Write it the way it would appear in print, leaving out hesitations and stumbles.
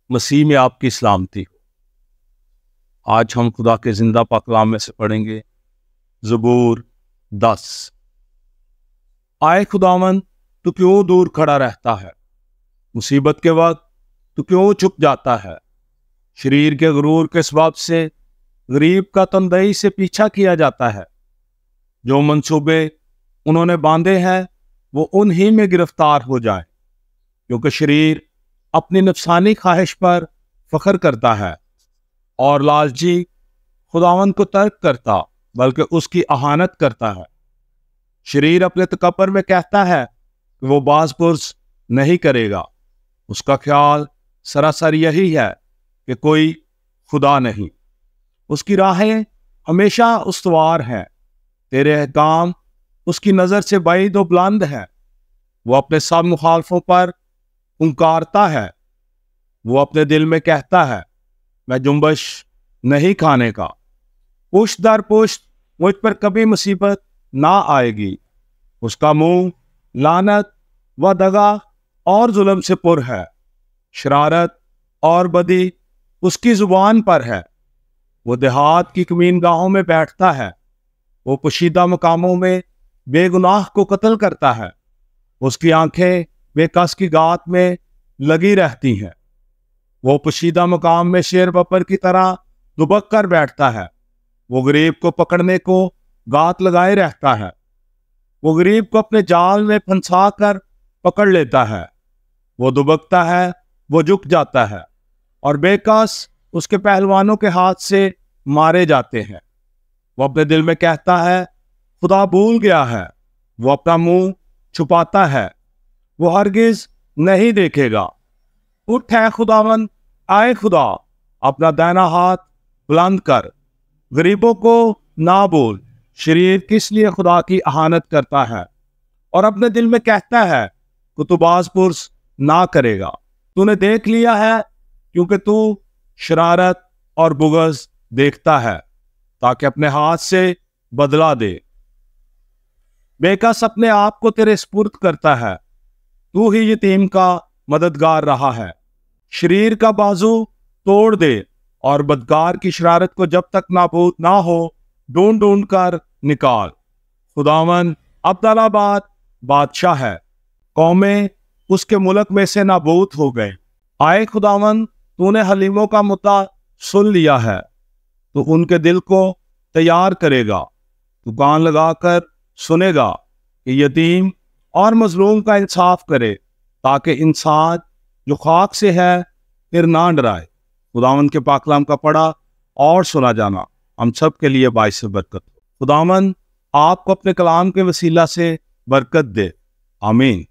مسیح میں آپ کی سلامتی ہو۔ آج ہم خدا کے زندہ پاک کلام میں سے پڑھیں گے زبور 10۔ آئے خداوند، تو کیوں دور کھڑا رہتا ہے؟ مصیبت کے وقت تو کیوں چھپ جاتا ہے؟ شریر کے غرور کے سبب سے غریب کا تندئی سے پیچھا کیا جاتا ہے۔ جو منصوبے انہوں نے باندھے ہیں وہ انہی میں گرفتار ہو جائیں، کیونکہ شریر اپنی نفسانی خواہش پر فخر کرتا ہے اور لالچی خداوند کو ترک کرتا بلکہ اس کی اہانت کرتا ہے۔ شریر اپنے تکبر میں کہتا ہے کہ وہ باز پرس نہیں کرے گا۔ اس کا خیال سراسر یہی ہے کہ کوئی خدا نہیں۔ اس کی راہیں ہمیشہ استوار ہیں، تیرے احکام اس کی نظر سے بعید و بلند ہیں۔ وہ اپنے سب مخالفوں پر پنکارتا ہے۔ وہ اپنے دل میں کہتا ہے، میں جنبش نہیں کھانے کا، پشت در پشت مجھ پر کبھی مصیبت نہ آئے گی۔ اس کا منہ لعنت و دغا اور ظلم سے پر ہے، شرارت اور بدی اس کی زبان پر ہے۔ وہ دیہات کی کمین گاہوں میں بیٹھتا ہے، وہ پوشیدہ مقاموں میں بے گناہ کو قتل کرتا ہے۔ اس کی آنکھیں بے کس کی گات میں لگی رہتی ہیں۔ وہ پوشیدہ مقام میں شیر بپر کی طرح دبک کر بیٹھتا ہے۔ وہ غریب کو پکڑنے کو گات لگائے رہتا ہے۔ وہ غریب کو اپنے جال میں پھنسا کر پکڑ لیتا ہے۔ وہ دبکتا ہے، وہ جھک جاتا ہے، اور بے کس اس کے پہلوانوں کے ہاتھ سے مارے جاتے ہیں۔ وہ اپنے دل میں کہتا ہے، خدا بھول گیا ہے۔ وہ اپنا منہ چھپاتا ہے، وہ ہرگز نہیں دیکھے گا۔ اٹھ ہے خداوند، آئے خدا، اپنا دائنا ہاتھ بلند کر۔ غریبوں کو نہ بول۔ شریر کس لیے خدا کی اہانت کرتا ہے اور اپنے دل میں کہتا ہے کہ تو باز پرس نہ کرے گا۔ تو نے دیکھ لیا ہے، کیونکہ تو شرارت اور بغض دیکھتا ہے، تاکہ اپنے ہاتھ سے بدلہ دے۔ بے کس اپنے آپ کو تیرے سپرد کرتا ہے، تو ہی یتیم کا مددگار رہا ہے۔ شریر کا بازو توڑ دے اور بدکار کی شرارت کو جب تک نابود نہ ہو ڈھونڈ ڈھونڈ کر نکال۔ خداوند ابدال آباد بادشاہ ہے، قومیں اس کے ملک میں سے نابود ہو گئے۔ آئے خداوند، تو نے حلیموں کا مدعا سن لیا ہے، تو ان کے دل کو تیار کرے گا۔ تو کان لگا کر سنے گا کہ یتیم اور مظلوم کا انصاف کرے، تاکہ انسان جو خاک سے ہے پھر نہ ڈرائے۔ خداوند کے پاک کلام کا پڑھا اور سنا جانا ہم سب کے لیے باعث برکت ہو۔ خداوند آپ کو اپنے کلام کے وسیلہ سے برکت دے، آمین۔